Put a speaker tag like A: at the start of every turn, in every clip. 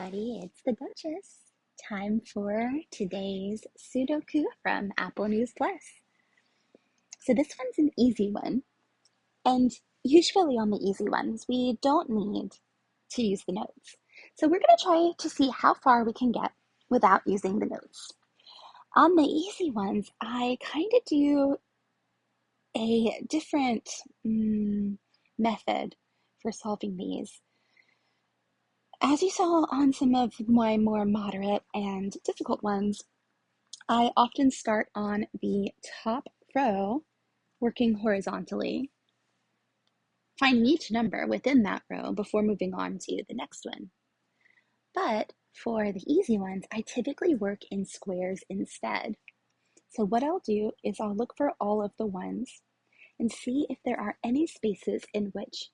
A: everybody, it's the Duchess. Time for today's Sudoku from Apple News Plus. So this one's an easy one, and usually on the easy ones, we don't need to use the notes. So we're going to try to see how far we can get without using the notes. On the easy ones, I kind of do a different method for solving these. As you saw on some of my more moderate and difficult ones, I often start on the top row, working horizontally, finding each number within that row before moving on to the next one. But for the easy ones, I typically work in squares instead. So what I'll do is I'll look for all of the ones and see if there are any spaces in which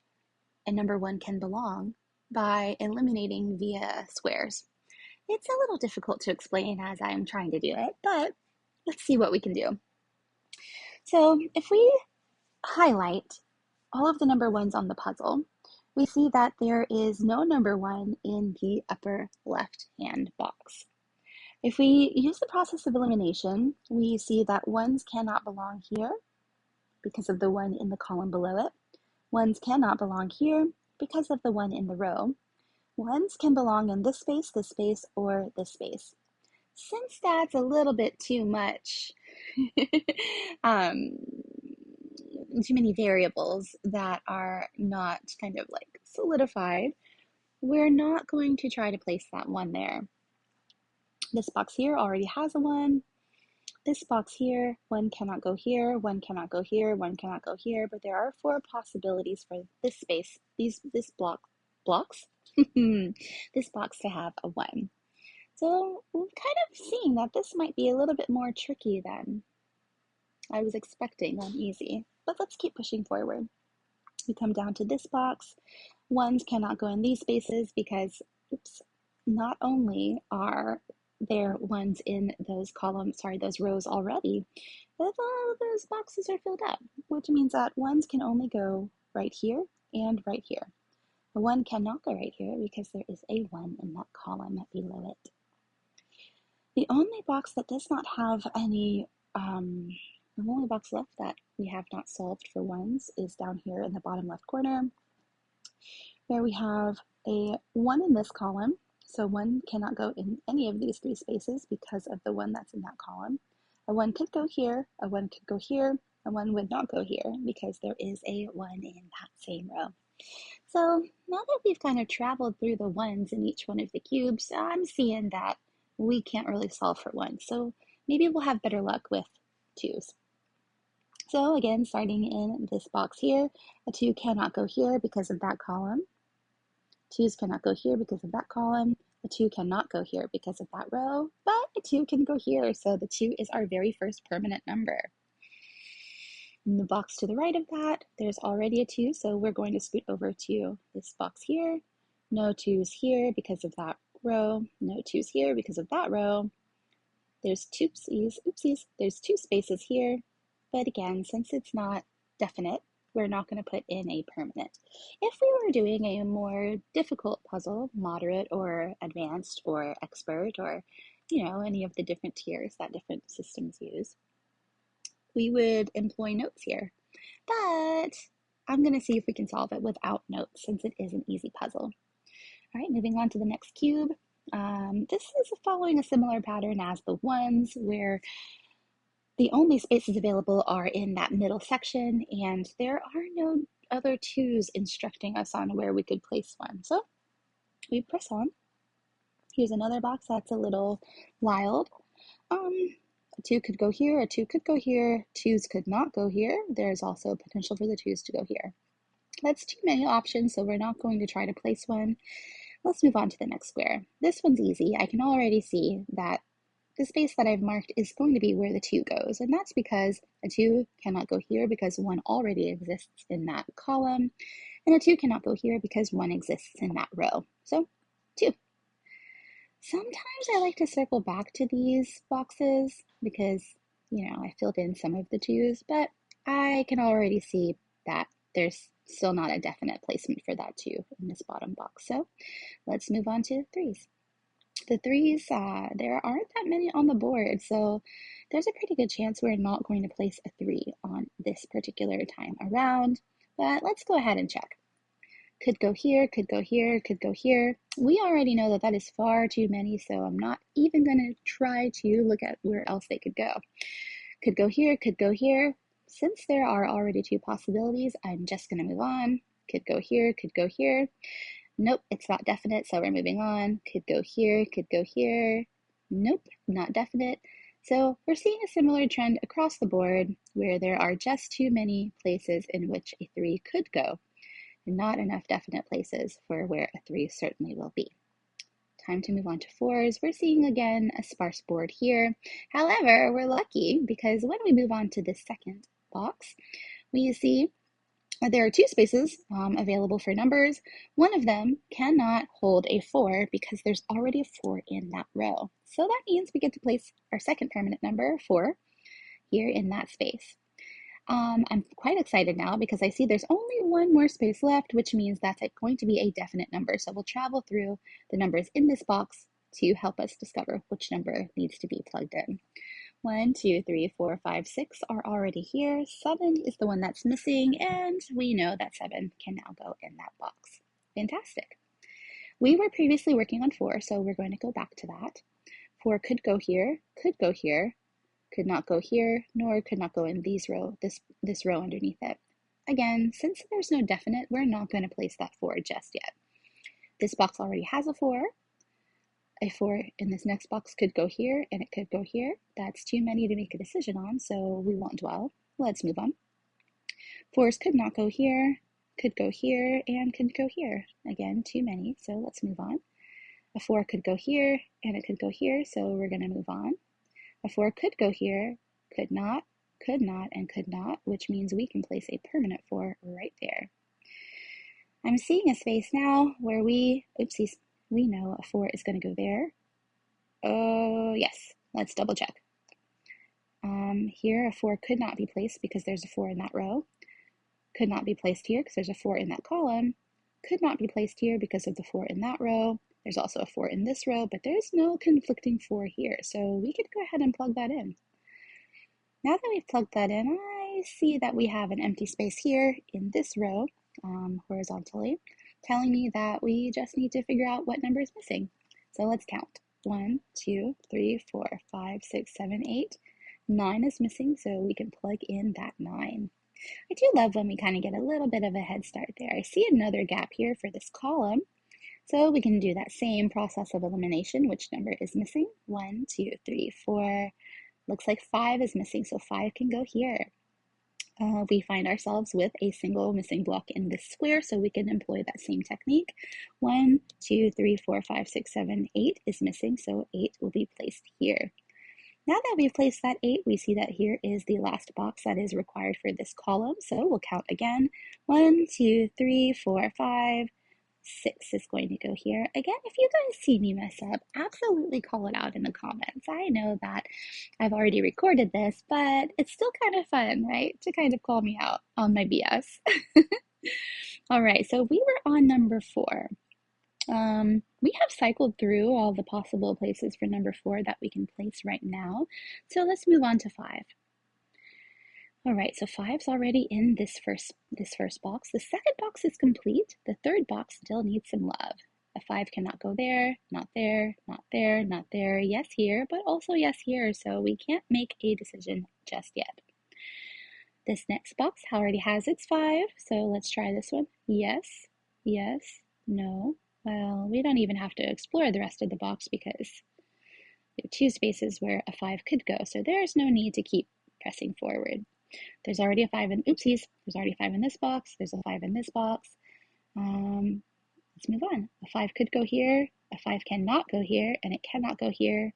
A: a number one can belong by eliminating via squares. It's a little difficult to explain as I'm trying to do it, but let's see what we can do. So if we highlight all of the number ones on the puzzle, we see that there is no number one in the upper left-hand box. If we use the process of elimination, we see that ones cannot belong here because of the one in the column below it. Ones cannot belong here because of the one in the row. Ones can belong in this space, or this space. Since that's a little bit too much, too many variables that are not kind of like solidified, we're not going to try to place that one there. This box here already has a one. This box here, one cannot go here, one cannot go here, one cannot go here, but there are four possibilities for this space, this blocks, this box to have a one. So we're kind of seeing that this might be a little bit more tricky than I was expecting on easy, but let's keep pushing forward. We come down to this box. Ones cannot go in these spaces because, not only are there ones in those those rows already, but all of those boxes are filled up, which means that ones can only go right here and right here. The one cannot go right here because there is a one in that column below it. The only box that does not have any, the only box left that we have not solved for ones is down here in the bottom left corner, where we have a one in this column. So one cannot go in any of these three spaces because of the one that's in that column. A one could go here, a one could go here, a one would not go here because there is a one in that same row. So now that we've kind of traveled through the ones in each one of the cubes, I'm seeing that we can't really solve for one. So maybe we'll have better luck with twos. So again, starting in this box here, a two cannot go here because of that column. Twos cannot go here because of that column. A two cannot go here because of that row, but a two can go here. So the two is our very first permanent number. In the box to the right of that, there's already a two, so we're going to scoot over to this box here. No twos here because of that row. No twos here because of that row. There's oopsies, there's two spaces here. But again, since it's not definite, we're not going to put in a permanent. If we were doing a more difficult puzzle, moderate or advanced or expert, or any of the different tiers that different systems use, we would employ notes here. But I'm going to see if we can solve it without notes since it is an easy puzzle. All right, moving on to the next cube. This is following a similar pattern as the ones, where the only spaces available are in that middle section, and there are no other twos instructing us on where we could place one. So we press on. Here's another box that's a little wild. A two could go here, a two could go here, twos could not go here. There's also potential for the twos to go here. That's too many options, so we're not going to try to place one. Let's move on to the next square. This one's easy. I can already see that the space that I've marked is going to be where the two goes, and that's because a two cannot go here because one already exists in that column, and a two cannot go here because one exists in that row. So, two. Sometimes I like to circle back to these boxes because, I filled in some of the twos, but I can already see that there's still not a definite placement for that two in this bottom box. So let's move on to threes. The threes, there aren't that many on the board, so there's a pretty good chance we're not going to place a three on this particular time around, but let's go ahead and check. Could go here, could go here, could go here. We already know that that is far too many, so I'm not even going to try to look at where else they could go. Could go here, could go here. Since there are already two possibilities, I'm just going to move on. Could go here, could go here. Nope, it's not definite, so we're moving on. Could go here, could go here. Nope, not definite. So we're seeing a similar trend across the board where there are just too many places in which a three could go, and not enough definite places for where a three certainly will be. Time to move on to fours. We're seeing again a sparse board here. However, we're lucky because when we move on to the second box, we see there are two spaces available for numbers. One of them cannot hold a 4 because there's already a 4 in that row. So that means we get to place our second permanent number, 4, here in that space. I'm quite excited now because I see there's only one more space left, which means that's going to be a definite number. So we'll travel through the numbers in this box to help us discover which number needs to be plugged in. 1, 2, 3, 4, 5, 6 are already here. 7 is the one that's missing, and we know that 7 can now go in that box. Fantastic. We were previously working on 4, so we're going to go back to that. 4 could go here, could not go here, nor could not go in this row underneath it. Again, since there's no definite, we're not going to place that 4 just yet. This box already has a 4. A 4 in this next box could go here, and it could go here. That's too many to make a decision on, so we won't dwell. Let's move on. 4s could not go here, could go here, and could go here. Again, too many, so let's move on. A 4 could go here, and it could go here, so we're going to move on. A 4 could go here, could not, and could not, which means we can place a permanent 4 right there. I'm seeing a space now where we know a 4 is going to go there. Oh, yes. Let's double check. Here, a 4 could not be placed because there's a 4 in that row. Could not be placed here because there's a 4 in that column. Could not be placed here because of the 4 in that row. There's also a 4 in this row, but there's no conflicting 4 here, so we could go ahead and plug that in. Now that we've plugged that in, I see that we have an empty space here in this row, horizontally, telling me that we just need to figure out what number is missing. So let's count. 1, 2, 3, 4, 5, 6, 7, 8. 9 is missing, so we can plug in that 9. I do love when we kind of get a little bit of a head start there. I see another gap here for this column, so we can do that same process of elimination. Which number is missing? 1, 2, 3, 4. Looks like 5 is missing, so 5 can go here. We find ourselves with a single missing block in this square, so we can employ that same technique. 1, 2, 3, 4, 5, 6, 7, 8 is missing, so 8 will be placed here. Now that we've placed that 8, we see that here is the last box that is required for this column, so we'll count again. 1, 2, 3, 4, 5, 6 is going to go here. Again, if you guys see me mess up, absolutely call it out in the comments. I know that I've already recorded this, but it's still kind of fun, right? To kind of call me out on my BS. All right, so we were on number 4. We have cycled through all the possible places for number 4 that we can place right now. So let's move on to 5. All right, so 5's already in this first box. The second box is complete. The third box still needs some love. A 5 cannot go there, not there, not there, not there. Yes here, but also yes here. So we can't make a decision just yet. This next box already has its 5. So let's try this one. Yes, yes, no. Well, we don't even have to explore the rest of the box because we have 2 spaces where a 5 could go. So there's no need to keep pressing forward. There's already a 5 in, oopsies, there's already a 5 in this box, there's a 5 in this box. Let's move on. A 5 could go here, a 5 cannot go here, and it cannot go here.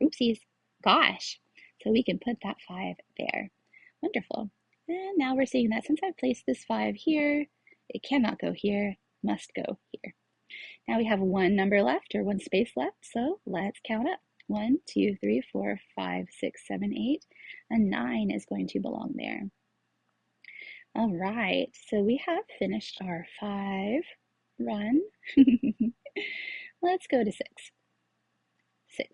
A: Oopsies, gosh. So we can put that 5 there. Wonderful. And now we're seeing that since I've placed this 5 here, it cannot go here, must go here. Now we have one number left, or one space left, so let's count up. 1, 2, 3, 4, 5, 6, 7, 8. A 9 is going to belong there. All right, so we have finished our 5 run. Let's go to 6. 6.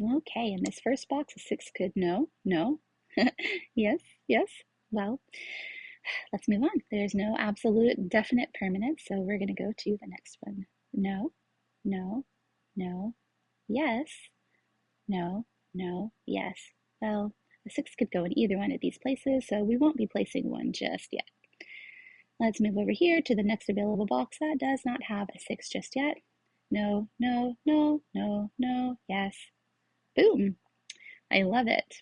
A: Okay, in this first box, a 6 could no, no, yes, yes. Well, let's move on. There's no absolute definite permanent, so we're going to go to the next one. No, no, no, yes, no, no, yes. Well, a 6 could go in either one of these places, so we won't be placing one just yet. Let's move over here to the next available box that does not have a 6 just yet. No, no, no, no, no, yes. Boom! I love it.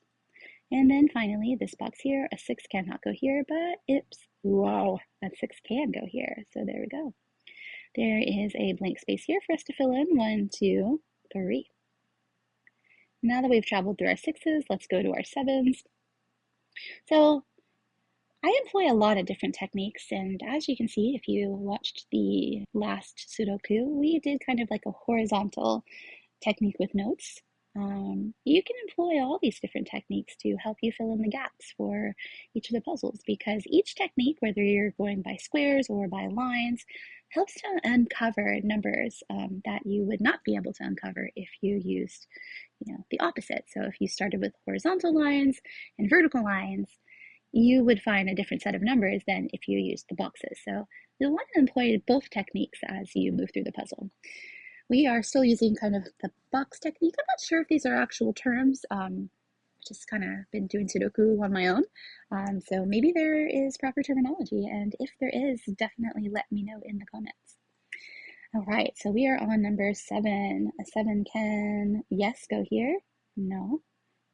A: And then finally, this box here, a 6 cannot go here, but wow, a 6 can go here. So there we go. There is a blank space here for us to fill in. 1, 2, 3. Now that we've traveled through our 6s, let's go to our 7s. So I employ a lot of different techniques, and as you can see, if you watched the last Sudoku, we did kind of like a horizontal technique with notes. You can employ all these different techniques to help you fill in the gaps for each of the puzzles, because each technique, whether you're going by squares or by lines, helps to uncover numbers that you would not be able to uncover if you used, the opposite. So if you started with horizontal lines and vertical lines, you would find a different set of numbers than if you used the boxes. So you'll want to employ both techniques as you move through the puzzle. We are still using kind of the box technique. I'm not sure if these are actual terms. Just kind of been doing Sudoku on my own. So maybe there is proper terminology, and if there is, definitely let me know in the comments. All right, so we are on number 7. A 7 can, yes, go here. No,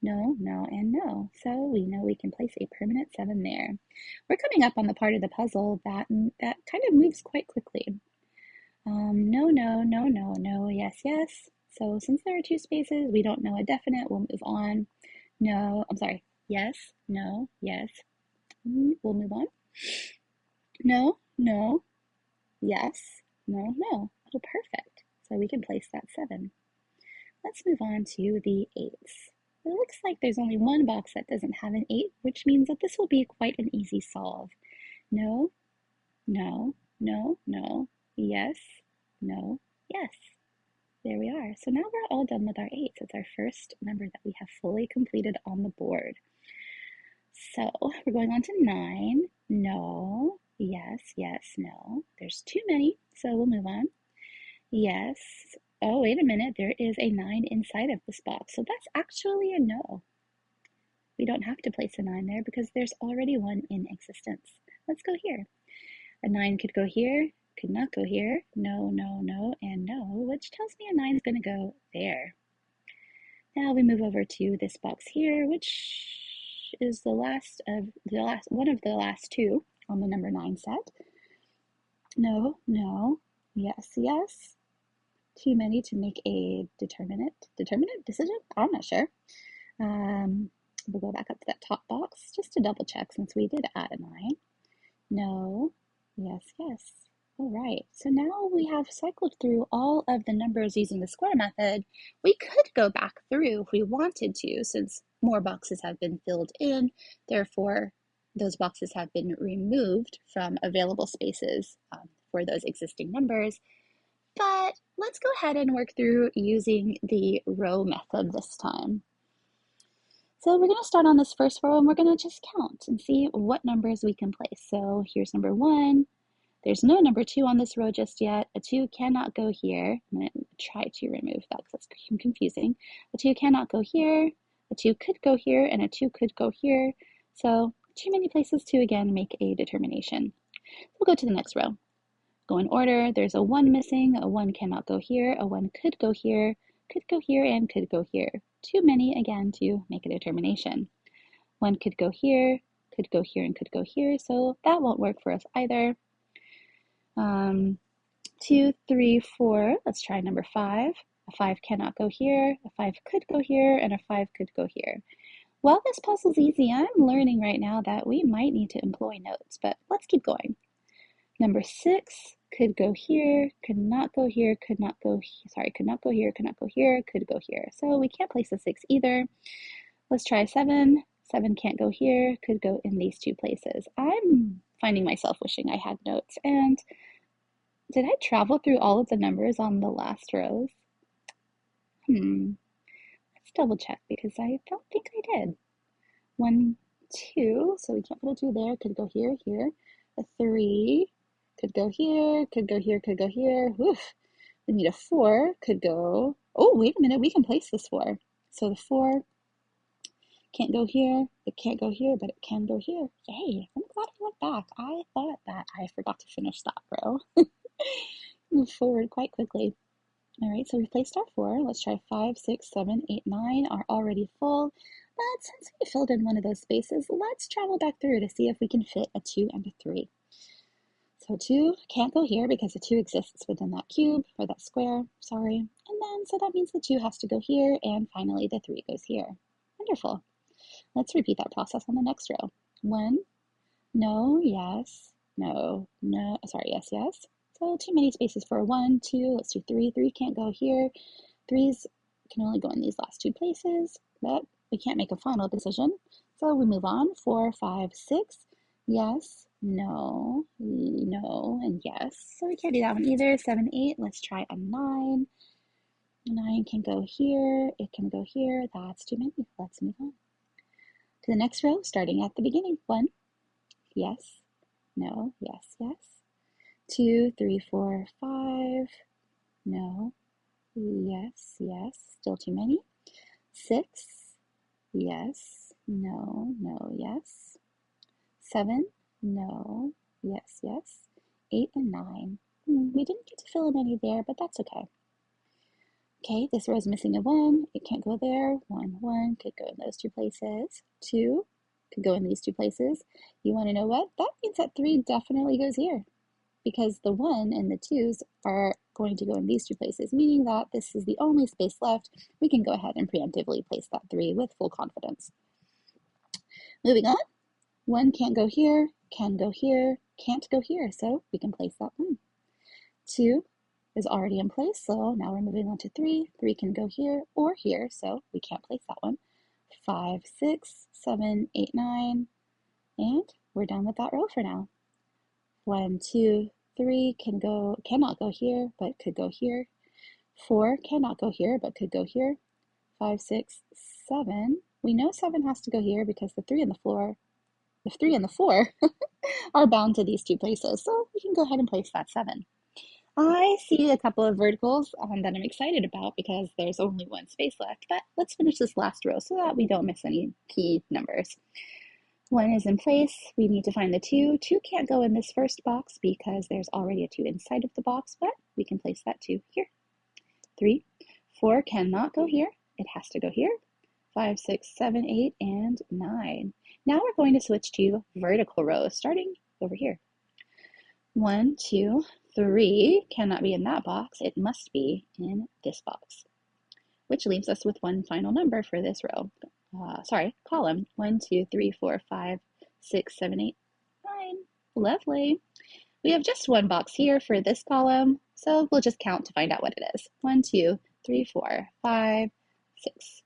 A: no, no, and no. So we know we can place a permanent 7 there. We're coming up on the part of the puzzle that kind of moves quite quickly. No, no, no, no, no, yes, yes. So since there are 2 spaces, we don't know a definite. We'll move on. No, I'm sorry. Yes, no, yes. We'll move on. No, no, yes, no, no. Oh, perfect. So we can place that 7. Let's move on to the 8s. It looks like there's only one box that doesn't have an 8, which means that this will be quite an easy solve. No, no, no, no, yes, no, yes. There we are. So now we're all done with our 8s. It's our first number that we have fully completed on the board. So we're going on to 9. No, yes, yes, no. There's too many, so we'll move on. Yes. Oh, wait a minute. There is a 9 inside of this box, so that's actually a no. We don't have to place a 9 there because there's already one in existence. Let's go here. A 9 could go here, could not go here. No, no, no, and no, which tells me a 9 is going to go there. Now we move over to this box here, which is one of the last 2 on the number 9 set. No, no, yes, yes. Too many to make a determinate decision? I'm not sure. We'll go back up to that top box just to double check since we did add a 9. No, yes, yes. All right, so now we have cycled through all of the numbers using the square method. We could go back through if we wanted to, since more boxes have been filled in. Therefore, those boxes have been removed from available spaces for those existing numbers. But let's go ahead and work through using the row method this time. So we're going to start on this first row and we're going to just count and see what numbers we can place. So here's number 1. There's no number 2 on this row just yet. A 2 cannot go here. I'm going to try to remove that because that's confusing. A 2 cannot go here. A 2 could go here and a 2 could go here. So too many places to again make a determination. We'll go to the next row. Go in order. There's a 1 missing. A 1 cannot go here. A 1 could go here, and could go here. Too many, again, to make a determination. 1 could go here, and could go here, so that won't work for us either. 2, 3, 4. Let's try number 5. A 5 cannot go here. A 5 could go here, and a 5 could go here. While this puzzle's easy, I'm learning right now that we might need to employ notes, but let's keep going. Number 6 could go here, could not go here, could not go here, could not go here, could go here. So we can't place a 6 either. Let's try 7. 7 can't go here, could go in these 2 places. I'm finding myself wishing I had notes. And did I travel through all of the numbers on the last rows? double check because I don't think I did. 1, 2, so we can't put a 2 there. Could go here, here. A 3 could go here, could go here, could go here. Oof. We need a 4, could go. Oh, wait a minute, we can place this 4. So the 4 can't go here, it can't go here, but it can go here. Yay, I'm glad I went back. I thought that I forgot to finish that row. Move forward quite quickly. All right, so we've placed our 4. Let's try 5, 6, 7, 8, 9 are already full. But since we filled in one of those spaces, let's travel back through to see if we can fit a 2 and a 3. So 2 can't go here because the 2 exists within that cube, or that square, sorry. And then, so that means the 2 has to go here, and finally the 3 goes here. Wonderful. Let's repeat that process on the next row. 1, no, yes, no, no, sorry, yes, yes. So too many spaces for a 1, 2, let's do 3. 3 can't go here. 3s can only go in these last 2 places, but we can't make a final decision. So we move on. 4, 5, 6, yes, no, no, and yes. So we can't do that one either. 7, 8, let's try a 9. 9 can go here, it can go here. That's too many. Let's move on to the next row, starting at the beginning. 1, yes, no, yes, yes. 2, 3, 4, 5, no, yes, yes, still too many. 6, yes, no, no, yes. 7, no, yes, yes. 8 and 9. We didn't get to fill in any there, but that's okay. Okay, this row is missing a 1. It can't go there. 1, 1 could go in those 2 places. 2 could go in these 2 places. You want to know what? That means that 3 definitely goes here because the 1 and the 2s are going to go in these 2 places, meaning that this is the only space left. We can go ahead and preemptively place that 3 with full confidence. Moving on. 1 can't go here, can go here, can't go here, so we can place that 1. 2 is already in place, so now we're moving on to 3. 3 can go here or here, so we can't place that one. 5, 6, 7, 8, 9, and we're done with that row for now. 1, 2, 3 cannot go here, but could go here. 4 cannot go here, but could go here. 5, 6, 7. We know 7 has to go here because the 3 and the 4 are bound to these 2 places, so we can go ahead and place that 7. I see a couple of verticals that I'm excited about because there's only 1 space left, but let's finish this last row so that we don't miss any key numbers. 1 is in place. We need to find the 2. 2 can't go in this first box because there's already a 2 inside of the box, but we can place that 2 here. 3, 4 cannot go here. It has to go here. 5, 6, 7, 8, and 9. Now we're going to switch to vertical rows, starting over here. 1, 2, 3 cannot be in that box. It must be in this box, which leaves us with one final number for this row. Column. 1, 2, 3, 4, 5, 6, 7, 8, 9. Lovely. We have just one box here for this column, so we'll just count to find out what it is. 1, 2, 3, 4, 5, 6.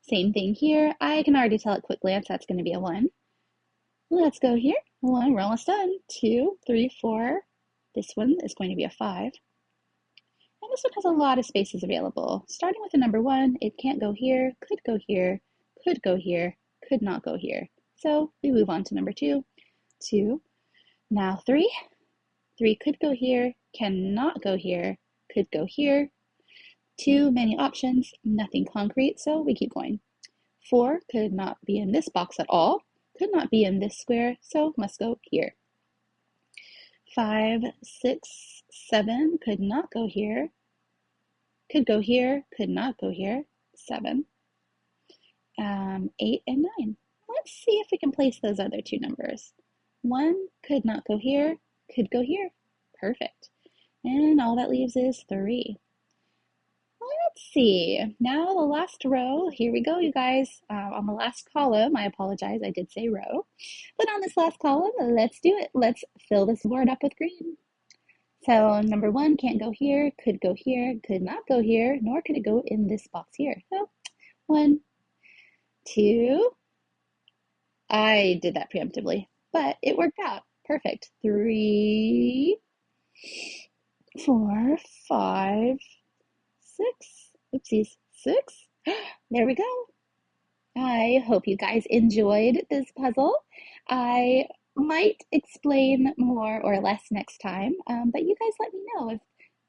A: Same thing here. I can already tell at quick glance that's going to be a 1. Let's go here. 1, we're almost done. 2, 3, 4. This one is going to be a 5. And this one has a lot of spaces available. Starting with the number 1, it can't go here, could go here, could go here, could not go here. So we move on to number 2. 2. Now 3. 3 could go here, cannot go here, could go here. Too many options, nothing concrete, so we keep going. 4 could not be in this box at all, could not be in this square, so must go here. 5, 6, 7 could not go here, could go here, could not go here. 7. 8 and 9. Let's see if we can place those other 2 numbers. 1 could not go here, could go here. Perfect. And all that leaves is 3. Let's see. Now the last row. Here we go, you guys. On the last column, I apologize, I did say row. But on this last column, let's do it. Let's fill this board up with green. So number 1 can't go here, could not go here, nor could it go in this box here. So 1, 2. I did that preemptively, but it worked out. Perfect. 3, 4, 5, 6. Oopsies. 6. there we go. I hope you guys enjoyed this puzzle. I might explain more or less next time, but you guys let me know if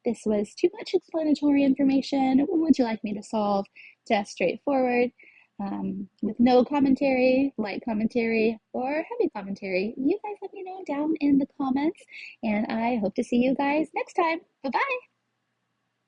A: this was too much explanatory information. Would you like me to solve just straightforward, with no commentary, light commentary, or heavy commentary? You guys let me know down in the comments, and I hope to see you guys next time. Bye bye.